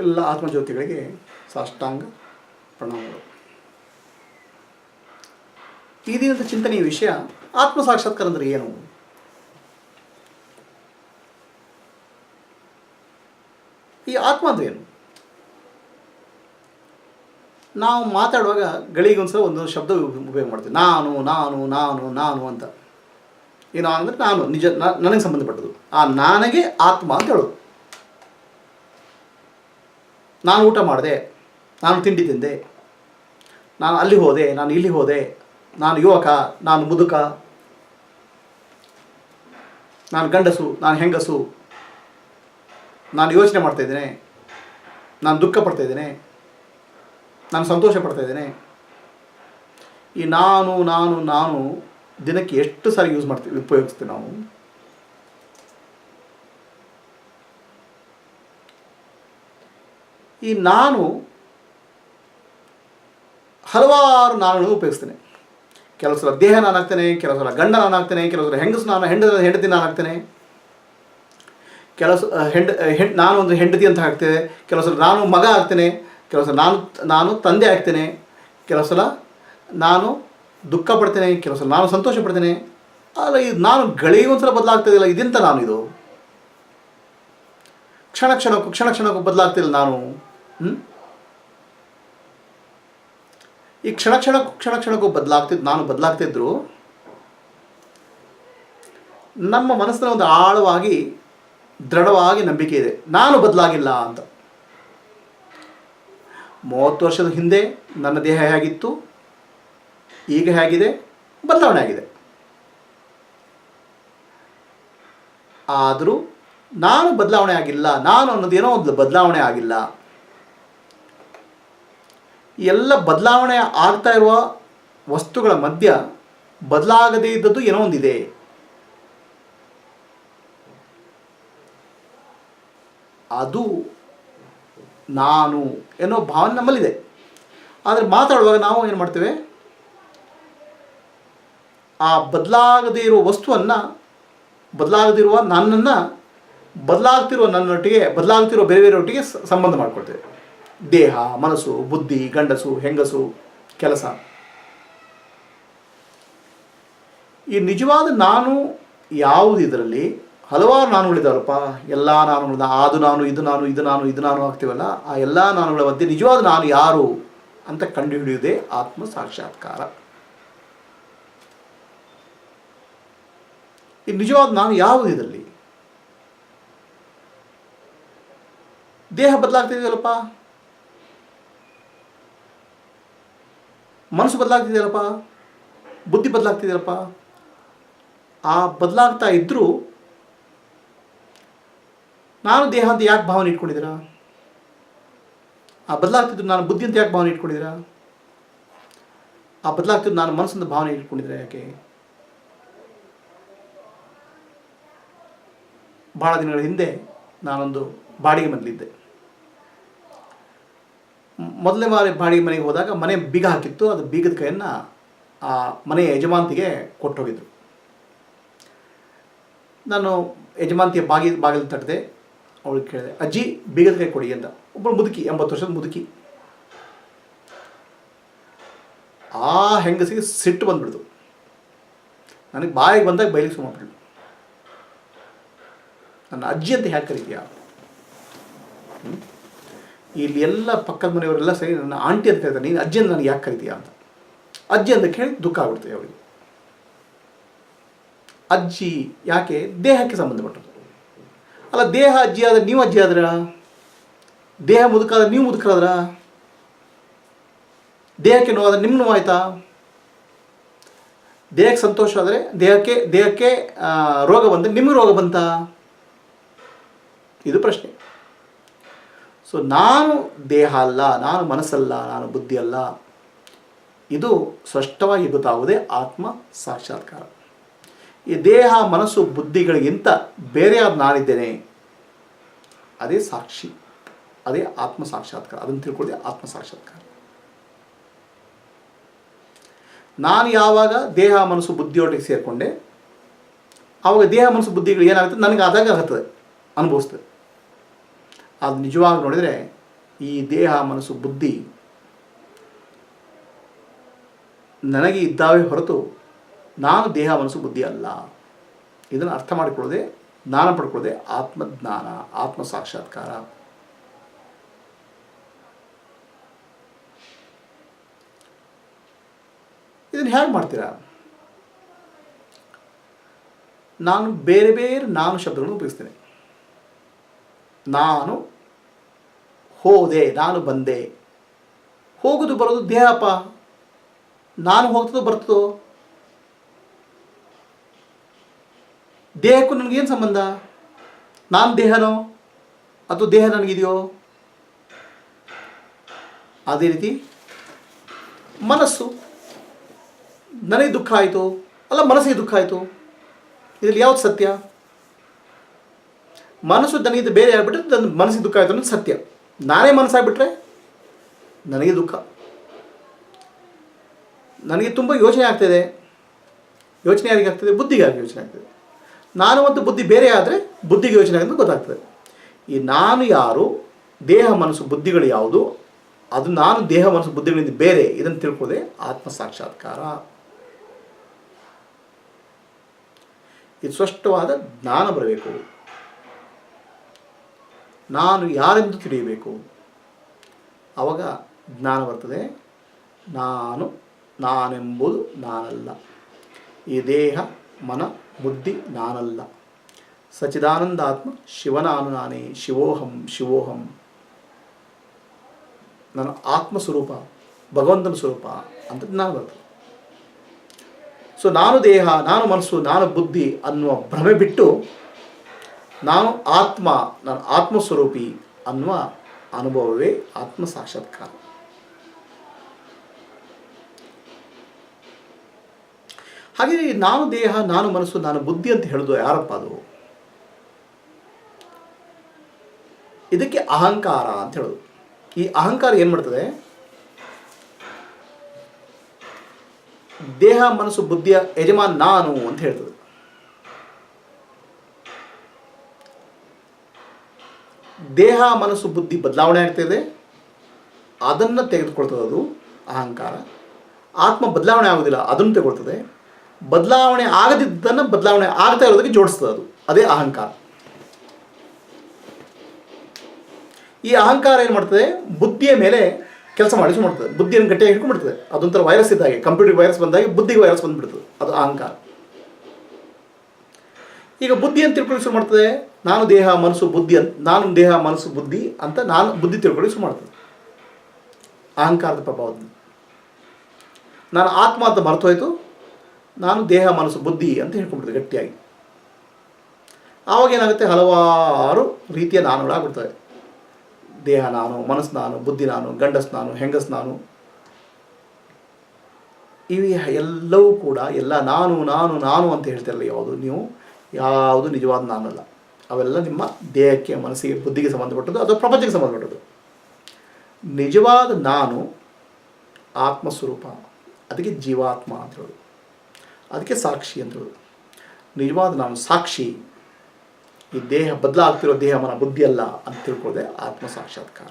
ಎಲ್ಲ ಆತ್ಮಜ್ಯೋತಿಗಳಿಗೆ ಸಾಷ್ಟಾಂಗ ಪ್ರಣಾಮಗಳು. ಈ ದಿನದ ಚಿಂತನೆಯ ವಿಷಯ ಆತ್ಮ ಸಾಕ್ಷಾತ್ಕಾರ ಅಂದರೆ ಏನು? ಈ ಆತ್ಮ ಅಂದರೆ ಏನು? ನಾವು ಮಾತಾಡುವಾಗ ಗಳಿಗೊಂದ್ಸಲ ಒಂದು ಶಬ್ದ ಉಪಯೋಗ ಮಾಡ್ತೀವಿ, ನಾನು ನಾನು ನಾನು ನಾನು ಅಂತ. ಏನು ಅಂದರೆ ನಾನು ನಿಜ, ನನಗೆ ಸಂಬಂಧಪಟ್ಟದ್ದು. ಆ ನನಗೆ ಆತ್ಮ ಅಂತ ಹೇಳೋದು. ನಾನು ಊಟ ಮಾಡಿದೆ, ನಾನು ತಿಂಡಿ ತಿಂದೆ, ನಾನು ಅಲ್ಲಿ ಹೋದೆ, ನಾನು ಇಲ್ಲಿ ಹೋದೆ, ನಾನು ಯುವಕ, ನಾನು ಮುದುಕ, ನಾನು ಗಂಡಸು, ನಾನು ಹೆಂಗಸು, ನಾನು ಯೋಚನೆ ಮಾಡ್ತಾಯಿದ್ದೇನೆ, ನಾನು ದುಃಖ ಪಡ್ತಾಯಿದ್ದೇನೆ, ನಾನು ಸಂತೋಷ ಪಡ್ತಾಯಿದ್ದೇನೆ. ಈ ನಾನು ನಾನು ನಾನು ದಿನಕ್ಕೆ ಎಷ್ಟು ಸಾರಿ ಯೂಸ್ ಮಾಡ್ತೀವಿ, ಉಪಯೋಗಿಸ್ತೀವಿ ನಾವು? ಈ ನಾನು ಹಲವಾರು ನಾನುಗಳನ್ನು ಉಪಯೋಗಿಸ್ತೇನೆ. ಕೆಲವು ಸಲ ದೇಹ ನಾನಾಗ್ತೇನೆ, ಕೆಲವು ಸಲ ಗಂಡ ನಾನಾಗ್ತೇನೆ, ಕೆಲವು ಸಲ ಹೆಂಗಸು ಹೆಂಡತಿ ನಾನಾಗ್ತೇನೆ, ನಾನು ಒಂದು ಹೆಂಡತಿ ಅಂತ ಆಗ್ತೇನೆ, ಕೆಲವು ಸಲ ನಾನು ಮಗ ಆಗ್ತೇನೆ, ಕೆಲವು ಸಲ ನಾನು ತಂದೆ ಆಗ್ತೇನೆ, ಕೆಲವು ಸಲ ನಾನು ದುಃಖ ಪಡ್ತೇನೆ, ಕೆಲವು ಸಲ ನಾನು ಸಂತೋಷ ಪಡ್ತೇನೆ. ಅಲ್ಲ, ಇದು ನಾನು ಗಳಿಗೊಂದ್ಸಲ ಬದಲಾಗ್ತದಿಲ್ಲ. ಇದೆಂತ ನಾನು? ಇದು ಕ್ಷಣ ಕ್ಷಣಕ್ಕೂ ಬದಲಾಗ್ತಿಲ್ಲ ನಾನು. ಈ ಕ್ಷಣ ಕ್ಷಣಕ್ಕೂ ನಾನು ಬದಲಾಗ್ತಿದ್ರು ನಮ್ಮ ಮನಸ್ಸಿನ ಒಂದು ಆಳವಾಗಿ ದೃಢವಾಗಿ ನಂಬಿಕೆ ಇದೆ, ನಾನು ಬದಲಾಗಿಲ್ಲ ಅಂತ. 30 ವರ್ಷದ ಹಿಂದೆ ನನ್ನ ದೇಹ ಹೇಗಿತ್ತು, ಈಗ ಹೇಗಿದೆ, ಬದಲಾವಣೆ ಆಗಿದೆ. ಆದರೂ ನಾನು ಬದಲಾವಣೆ ಆಗಿಲ್ಲ. ನಾನು ಅನ್ನೋದೇನೋ ಒಂದು ಬದಲಾವಣೆ ಆಗಿಲ್ಲ. ಎಲ್ಲ ಬದಲಾವಣೆ ಆಗ್ತಾ ಇರುವ ವಸ್ತುಗಳ ಮಧ್ಯ ಬದಲಾಗದೇ ಇದ್ದದ್ದು ಏನೋ ಒಂದಿದೆ. ಅದು ನಾನು ಎನ್ನೋ ಭಾವನೆ ನಮ್ಮಲ್ಲಿದೆ. ಆದರೆ ಮಾತಾಡುವಾಗ ನಾವು ಏನು ಮಾಡ್ತೇವೆ, ಆ ಬದಲಾಗದೇ ಇರುವ ವಸ್ತುವನ್ನು, ಬದಲಾಗದಿರುವ ನನ್ನನ್ನು ಬದಲಾಗ್ತಿರುವ ಬೇರೆ ಬೇರೆಯೊಟ್ಟಿಗೆ ಸಂಬಂಧ ಮಾಡ್ಕೊಳ್ತೇವೆ. ದೇಹ, ಮನಸ್ಸು, ಬುದ್ಧಿ, ಗಂಡಸು, ಹೆಂಗಸು, ಕೆಲಸ. ಈ ನಿಜವಾದ ನಾನು ಯಾವುದು? ಇದರಲ್ಲಿ ಹಲವಾರು ನಾನುಗಳಿದಾವಲ್ಲಪ್ಪ. ಎಲ್ಲ ನಾನುಗಳ, ಅದು ನಾನು, ಇದು ನಾನು, ಇದು ನಾನು ಆಗ್ತೀವಲ್ಲ, ಆ ಎಲ್ಲ ನಾನುಗಳ ಮಧ್ಯೆ ನಿಜವಾದ ನಾನು ಯಾರು ಅಂತ ಕಂಡುಹಿಡಿಯುವುದೇ ಆತ್ಮ ಸಾಕ್ಷಾತ್ಕಾರ. ಈ ನಿಜವಾದ ನಾನು ಯಾವುದು? ಇದರಲ್ಲಿ ದೇಹ ಬದಲಾಗ್ತಿದೆಯಲ್ಲಪ್ಪ, ಮನಸ್ಸು ಬದಲಾಗ್ತಿದೆಯಲ್ಲಪ್ಪ, ಬುದ್ಧಿ ಬದಲಾಗ್ತಿದೆಯಲ್ಲಪ್ಪ. ಆ ಬದಲಾಗ್ತಾ ಇದ್ದರೂ ನಾನು ದೇಹ ಅಂತ ಯಾಕೆ ಭಾವನೆ ಇಟ್ಕೊಂಡಿದ್ದೀರಾ? ಆ ಬದಲಾಗ್ತಿದ್ರು ನಾನು ಬುದ್ಧಿ ಅಂತ ಯಾಕೆ ಭಾವನೆ ಇಟ್ಕೊಂಡಿದ್ದೀರಾ? ಆ ಬದಲಾಗ್ತಿದ್ದು ನಾನು ಮನಸ್ಸಿಂದ ಭಾವನೆ ಇಟ್ಕೊಂಡಿದ್ದೀರಾ ಯಾಕೆ? ಭಾಳ ದಿನಗಳ ಹಿಂದೆ ನಾನೊಂದು ಬಾಡಿಗೆ ಮನೆಯಲ್ಲಿದ್ದೆ. ಮೊದಲನೇ ಬಾರಿ ಬಾಡಿಗೆ ಮನೆಗೆ ಹೋದಾಗ ಮನೆ ಬೀಗ ಹಾಕಿತ್ತು. ಅದು ಬೀಗದ ಕೈಯನ್ನು ಆ ಮನೆಯ ಯಜಮಾಂತಿಗೆ ಕೊಟ್ಟೋಗಿದ್ರು. ನಾನು ಯಜಮಾಂತಿಯ ಬಾಗಿಲು ತಟ್ಟದೆ. ಅವಳಿಗೆ ಕೇಳಿದೆ, ಅಜ್ಜಿ ಬೀಗದ ಕೈ ಕೊಡಿ ಅಂತ. ಒಬ್ಬಳು ಮುದುಕಿ, 80 ವರ್ಷದ ಮುದುಕಿ. ಆ ಹೆಂಗಸಿಗೆ ಸಿಟ್ಟು ಬಂದ್ಬಿಡ್ತು. ನನಗೆ ಬಾಯಿಗೆ ಬಂದಾಗ ಬೈಲಿಗೆ ಸುಮ್ಮಬಿಡ್ಲು. ನನ್ನ ಅಜ್ಜಿ ಅಂತ ಯಾಕೆ ಕರೀತೀಯ? ಇಲ್ಲಿ ಎಲ್ಲ ಪಕ್ಕದ ಮನೆಯವರೆಲ್ಲ ಸರಿ ನನ್ನ ಆಂಟಿ ಅಂತ ಕರೀತಾರೆ, ನೀನು ಅಜ್ಜಿ ಅಂತ ನನಗೆ ಯಾಕೆ ಕರೀತೀಯ ಅಂತ. ಅಜ್ಜಿ ಅಂತ ಕೇಳಿ ದುಃಖ ಆಗ್ಬಿಡ್ತದೆ ಅವಳಿಗೆ. ಅಜ್ಜಿ ಯಾಕೆ? ದೇಹಕ್ಕೆ ಸಂಬಂಧಪಟ್ಟದ್ದು. ಅಲ್ಲ, ದೇಹ ಅಜ್ಜಿ ಆದರೆ ನೀವು ಅಜ್ಜಿ ಆದ್ರ? ದೇಹ ಮುದುಕಾದ್ರೆ ನೀವು ಮುದುಕರಾದ್ರ? ದೇಹಕ್ಕೆ ನೋವಾದರೆ ನಿಮ್ಮ ನೋವಾಯ್ತಾ? ದೇಹಕ್ಕೆ ಸಂತೋಷ ಆದರೆ ದೇಹಕ್ಕೆ ರೋಗ ಬಂದರೆ ನಿಮಗೆ ರೋಗ ಬಂತಾ? ಇದು ಪ್ರಶ್ನೆ. ಸೊ ನಾನು ದೇಹ ಅಲ್ಲ, ನಾನು ಮನಸ್ಸಲ್ಲ, ನಾನು ಬುದ್ಧಿ ಅಲ್ಲ. ಇದು ಸ್ಪಷ್ಟವಾಗಿ ಗೊತ್ತಾಗುವುದೇ ಆತ್ಮ ಸಾಕ್ಷಾತ್ಕಾರ. ಈ ದೇಹ, ಮನಸ್ಸು, ಬುದ್ಧಿಗಳಿಗಿಂತ ಬೇರೆಯಾದ ನಾನಿದ್ದೇನೆ, ಅದೇ ಸಾಕ್ಷಿ, ಅದೇ ಆತ್ಮ ಸಾಕ್ಷಾತ್ಕಾರ. ಅದನ್ನು ತಿಳ್ಕೊಳ್ಳೋದೇ ಆತ್ಮ ಸಾಕ್ಷಾತ್ಕಾರ. ನಾನು ಯಾವಾಗ ದೇಹ, ಮನಸ್ಸು, ಬುದ್ಧಿಯೊಟ್ಟಿಗೆ ಸೇರಿಕೊಂಡೆ, ಆವಾಗ ದೇಹ, ಮನಸ್ಸು, ಬುದ್ಧಿಗಳು ಏನಾಗುತ್ತೆ ನನಗೆ ಆದಾಗ ಆಗುತ್ತದೆ, ಅನುಭವಿಸ್ತದೆ. ಅದು ನಿಜವಾಗಿ ನೋಡಿದರೆ ಈ ದೇಹ ಮನಸ್ಸು ಬುದ್ಧಿ ನನಗೆ ಇದ್ದಾವೆ ಹೊರತು ನಾನು ದೇಹ ಮನಸ್ಸು ಬುದ್ಧಿ ಅಲ್ಲ. ಇದನ್ನು ಅರ್ಥ ಮಾಡಿಕೊಳ್ಳದೆ ಜ್ಞಾನ ಪಡ್ಕೊಳ್ಳದೆ ಆತ್ಮಜ್ಞಾನ, ಆತ್ಮ ಸಾಕ್ಷಾತ್ಕಾರ. ಇದನ್ನು ಹೇಗೆ ಮಾಡ್ತೀರಾ? ನಾನು ಬೇರೆ ಬೇರೆ ನಾನು ಶಬ್ದಗಳನ್ನು ಉಪಯೋಗಿಸ್ತೇನೆ. ನಾನು ಹೋದೆ, ನಾನು ಬಂದೆ. ಹೋಗೋದು ಬರೋದು ದೇಹಪ್ಪ. ನಾನು ಹೋಗ್ತದೋ ಬರ್ತದೋ? ದೇಹಕ್ಕೂ ನನಗೇನು ಸಂಬಂಧ? ನಾನು ದೇಹನೋ ಅಥವಾ ದೇಹ ನನಗಿದೆಯೋ? ಅದೇ ರೀತಿ ಮನಸ್ಸು, ನನಗೆ ದುಃಖ ಆಯಿತು ಅಲ್ಲ ಮನಸ್ಸಿಗೆ ದುಃಖ ಆಯಿತು, ಇದರಲ್ಲಿ ಯಾವುದು ಸತ್ಯ? ಮನಸ್ಸು ನನಗಿದ್ದು ಬೇರೆ ಆಗ್ಬಿಟ್ರೆ ನನ್ನ ಮನಸ್ಸಿಗೆ ದುಃಖ ಆಯಿತು ಅನ್ನೋದು ಸತ್ಯ. ನಾನೇ ಮನಸ್ಸಾಗ್ಬಿಟ್ರೆ ನನಗೆ ದುಃಖ. ನನಗೆ ತುಂಬ ಯೋಚನೆ ಆಗ್ತಾಯಿದೆ. ಯೋಚನೆ ಯಾರಿಗೆ ಆಗ್ತದೆ? ಬುದ್ಧಿಗಾಗಿ ಯೋಚನೆ ಆಗ್ತದೆ. ನಾನು ಮತ್ತು ಬುದ್ಧಿ ಬೇರೆ ಆದರೆ ಬುದ್ಧಿಗೆ ಯೋಚನೆ ಆಗೋದು ಗೊತ್ತಾಗ್ತದೆ. ಈ ನಾನು ಯಾರು, ದೇಹ ಮನಸ್ಸು ಬುದ್ಧಿಗಳು ಯಾವುದು, ಅದು ನಾನು ದೇಹ ಮನಸ್ಸು ಬುದ್ಧಿಗಳಿಂದ ಬೇರೆ, ಇದನ್ನು ತಿಳ್ಕೊಳ್ಳದೆ ಆತ್ಮ ಸಾಕ್ಷಾತ್ಕಾರ. ಇದು ಸ್ಪಷ್ಟವಾದ ಜ್ಞಾನ ಬರಬೇಕು. ನಾನು ಯಾರೆಂದು ತಿಳಿಯಬೇಕು. ಆವಾಗ ಜ್ಞಾನ ಬರ್ತದೆ. ನಾನೆಂಬುದು ನಾನಲ್ಲ. ಈ ದೇಹ ಮನ ಬುದ್ಧಿ ನಾನಲ್ಲ. ಸಚ್ಚಿದಾನಂದಾತ್ಮ ಶಿವನಾನು ನಾನೇ. ಶಿವೋಹಂ ಶಿವೋಹಂ. ನನ್ನ ಆತ್ಮಸ್ವರೂಪ, ಭಗವಂತನ ಸ್ವರೂಪ ಅಂತ ಜ್ಞಾನ ಬರ್ತದೆ. ಸೊ ನಾನು ದೇಹ, ನಾನು ಮನಸ್ಸು, ನಾನು ಬುದ್ಧಿ ಅನ್ನುವ ಭ್ರಮೆ ಬಿಟ್ಟು ನಾನು ಆತ್ಮ, ನಾನು ಆತ್ಮಸ್ವರೂಪಿ ಅನ್ನುವ ಅನುಭವವೇ ಆತ್ಮ ಸಾಕ್ಷಾತ್ಕಾರ. ಹಾಗೆ ನಾನು ದೇಹ, ನಾನು ಮನಸ್ಸು, ನಾನು ಬುದ್ಧಿ ಅಂತ ಹೇಳೋದು ಯಾರಪ್ಪ? ಅದು ಇದಕ್ಕೆ ಅಹಂಕಾರ ಅಂತ ಹೇಳೋದು. ಈ ಅಹಂಕಾರ ಏನು ಮಾಡ್ತದೆ? ದೇಹ ಮನಸ್ಸು ಬುದ್ಧಿಯ ಯಜಮಾನ್ ನಾನು ಅಂತ ಹೇಳ್ತದೆ. ದೇಹ ಮನಸ್ಸು ಬುದ್ಧಿ ಬದಲಾವಣೆ ಆಗ್ತಾಯಿದೆ, ಅದನ್ನು ತೆಗೆದುಕೊಳ್ತದೆ ಅದು ಅಹಂಕಾರ. ಆತ್ಮ ಬದಲಾವಣೆ ಆಗೋದಿಲ್ಲ, ಅದನ್ನು ತೆಗೊಳ್ತದೆ. ಬದಲಾವಣೆ ಆಗದಿದ್ದನ್ನು ಬದಲಾವಣೆ ಆಗ್ತಾ ಇರೋದಕ್ಕೆ ಜೋಡಿಸ್ತದೆ, ಅದು ಅದೇ ಅಹಂಕಾರ. ಈ ಅಹಂಕಾರ ಏನು ಮಾಡ್ತದೆ? ಬುದ್ಧಿಯ ಮೇಲೆ ಕೆಲಸ ಮಾಡಿ ಶುರು ಮಾಡ್ತದೆ. ಬುದ್ಧಿಯನ್ನು ಗಟ್ಟಿಯಾಗಿ ಹಿಡ್ಕೊಂಡ್ಬಿಡ್ತದೆ. ಅದೊಂಥರ ವೈರಸ್ ಇದ್ದಾಗೆ, ಕಂಪ್ಯೂಟರ್ ವೈರಸ್ ಬಂದಾಗೆ ಬುದ್ಧಿಗೆ ವೈರಸ್ ಬಂದುಬಿಡ್ತದೆ. ಅದು ಅಹಂಕಾರ. ಈಗ ಬುದ್ಧಿ ಅಂತ ತಿಳ್ಕೊಳ್ಳಿ ಶುರು ಮಾಡ್ತದೆ. ನಾನು ದೇಹ ಮನಸ್ಸು ಬುದ್ಧಿ ಅಂತ, ನಾನು ದೇಹ ಮನಸ್ಸು ಬುದ್ಧಿ ಅಂತ ನಾನು ಬುದ್ಧಿ ತಿಳ್ಕೊಳ್ಳಿ ಶುರು ಮಾಡ್ತದೆ. ಅಹಂಕಾರದ ಪ್ರಭಾವದಿಂದ ನಾನು ಆತ್ಮ ಅಂತ ಮರೆತು ಹೋಯಿತು, ನಾನು ದೇಹ ಮನಸ್ಸು ಬುದ್ಧಿ ಅಂತ ಹೇಳ್ಕೊಂಡ್ಬಿಡ್ತದೆ ಗಟ್ಟಿಯಾಗಿ. ಆವಾಗ ಏನಾಗುತ್ತೆ? ಹಲವಾರು ರೀತಿಯ ನಾನುಗಳಾಗ್ಬಿಡ್ತವೆ. ದೇಹ ನಾನು, ಮನಸ್ಸು ನಾನು, ಬುದ್ಧಿ ನಾನು, ಗಂಡಸ್ ನಾನು, ಹೆಂಗಸ್ ನಾನು. ಇವು ಎಲ್ಲವೂ ಕೂಡ ಎಲ್ಲ ನಾನು ನಾನು ನಾನು ಅಂತ ಹೇಳ್ತಿರಲ್ಲ ಯಾವುದು ನೀವು, ಯಾವುದು ನಿಜವಾದ ನಾನಲ್ಲ. ಅವೆಲ್ಲ ನಿಮ್ಮ ದೇಹಕ್ಕೆ, ಮನಸ್ಸಿಗೆ, ಬುದ್ಧಿಗೆ ಸಂಬಂಧಪಟ್ಟದ್ದು ಅಥವಾ ಪ್ರಪಂಚಕ್ಕೆ ಸಂಬಂಧಪಟ್ಟದ್ದು. ನಿಜವಾದ ನಾನು ಆತ್ಮಸ್ವರೂಪ. ಅದಕ್ಕೆ ಜೀವಾತ್ಮ ಅಂತ ಹೇಳೋದು, ಅದಕ್ಕೆ ಸಾಕ್ಷಿ ಅಂತ ಹೇಳೋದು. ನಿಜವಾದ ನಾನು ಸಾಕ್ಷಿ. ಈ ದೇಹ ಬದಲಾಗ್ತಿರೋ ದೇಹ ಮನ ಬುದ್ಧಿ ಅಲ್ಲ ಅಂತ ತಿಳ್ಕೊಳ್ಳೋದೆ ಆತ್ಮ ಸಾಕ್ಷಾತ್ಕಾರ.